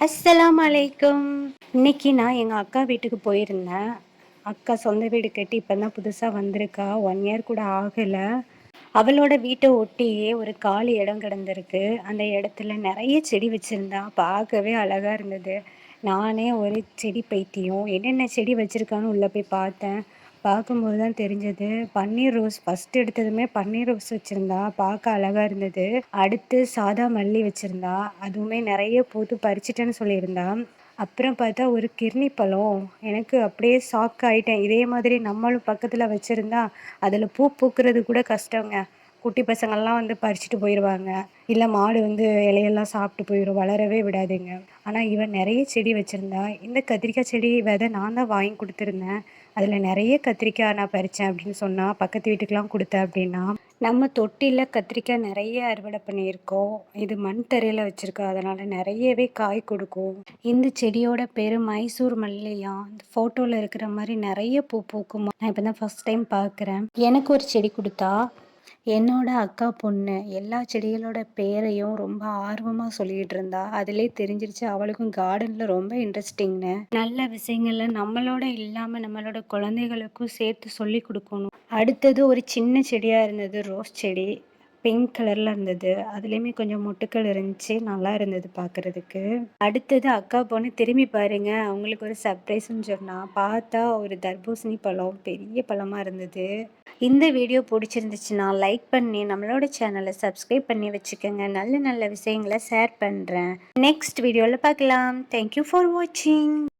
அஸ்ஸலாமு அலைக்கும். இன்னைக்கு நான் எங்கள் அக்கா வீட்டுக்கு போயிருந்தேன். அக்கா சொந்த வீடு கட்டி இப்போ தான் புதுசாக வந்திருக்கா. 1 இயர் கூட ஆகலை. அவளோட வீட்டை ஒட்டியே ஒரு காலி இடம் கிடந்திருக்கு. அந்த இடத்துல நிறைய செடி வச்சுருந்தா. பார்க்கவே அழகாக இருந்தது. நானே ஒரு செடி பைத்தியம். என்னென்ன செடி வச்சுருக்கான்னு உள்ளே போய் பார்த்தேன். பார்க்கும்போது தான் தெரிஞ்சது. பன்னீர் ரோஸ் ஃபர்ஸ்ட் எடுத்ததுமே பன்னீர் ரோஸ் வச்சுருந்தா. பார்க்க அழகாக இருந்தது. அடுத்து சாதா மல்லி வச்சுருந்தா. அதுவுமே நிறைய பூத்து பறிச்சிட்டேன்னு சொல்லியிருந்தா. அப்புறம் பார்த்தா ஒரு கிர்னி பழம். எனக்கு அப்படியே ஷாக் ஆயிட்டேன். இதே மாதிரி நம்மளும் பக்கத்தில் வச்சுருந்தா அதில் பூ பூக்கிறது கூட கஷ்டங்க. குட்டி பசங்கள்லாம் வந்து பறிச்சுட்டு போயிடுவாங்க. இல்லை மாடு வந்து இலையெல்லாம் சாப்பிட்டு போயிடும். வளரவே விடாதுங்க. ஆனால் இவன் நிறைய செடி வச்சுருந்தா. இந்த கத்திரிக்காய் செடி விதை நான் தான் வாங்கி கொடுத்துருந்தேன். அதில் நிறைய கத்திரிக்காய் நான் பறித்தேன் அப்படின்னு சொன்னா. பக்கத்து வீட்டுக்கெலாம் கொடுத்தேன் அப்படின்னா. நம்ம தொட்டியில் கத்திரிக்காய் நிறைய அறுவடை பண்ணியிருக்கோம். இது மண் தரையில் வச்சுருக்கோம். அதனால் நிறையவே காய் கொடுக்கும். இந்த செடியோட பேர் மைசூர் மல்லியா. இந்த ஃபோட்டோவில் இருக்கிற மாதிரி நிறைய பூ பூக்குமா. நான் இப்போ தான் ஃபஸ்ட் டைம் பார்க்குறேன். எனக்கு ஒரு செடி கொடுத்தா. என்னோட அக்கா பொண்ணு எல்லா செடிகளோட பேரையும் ரொம்ப ஆர்வமா சொல்லிட்டு இருந்தா. அதிலே தெரிஞ்சிருச்சு அவளுக்கும் கார்டன்ல ரொம்ப இன்ட்ரெஸ்டிங்னு. நல்ல விஷயங்கள்ல நம்மளோட இல்லாம நம்மளோட குழந்தைகளுக்கும் சேர்த்து சொல்லி கொடுக்கணும். அடுத்தது ஒரு சின்ன செடியா இருந்தது. ரோஸ் செடி பிங்க் கலர்ல இருந்தது. அதுலேயுமே கொஞ்சம் மொட்டுக்கள் இருந்துச்சு. நல்லா இருந்தது பார்க்கறதுக்கு. அடுத்தது அக்கா பொண்ணு திரும்பி பாருங்க, அவங்களுக்கு ஒரு சர்ப்ரைஸ்ன்னு சொன்னா. பார்த்தா ஒரு தர்பூசணி பழம் பெரிய பழமா இருந்தது. இந்த வீடியோ பிடிச்சிருந்துச்சுன்னா லைக் பண்ணி நம்மளோட சேனலை சப்ஸ்கிரைப் பண்ணி வச்சுக்கோங்க. நல்ல நல்ல விஷயங்களை ஷேர் பண்ணுறேன். நெக்ஸ்ட் வீடியோவில் பார்க்கலாம். தேங்க்யூ ஃபார் வாட்சிங்.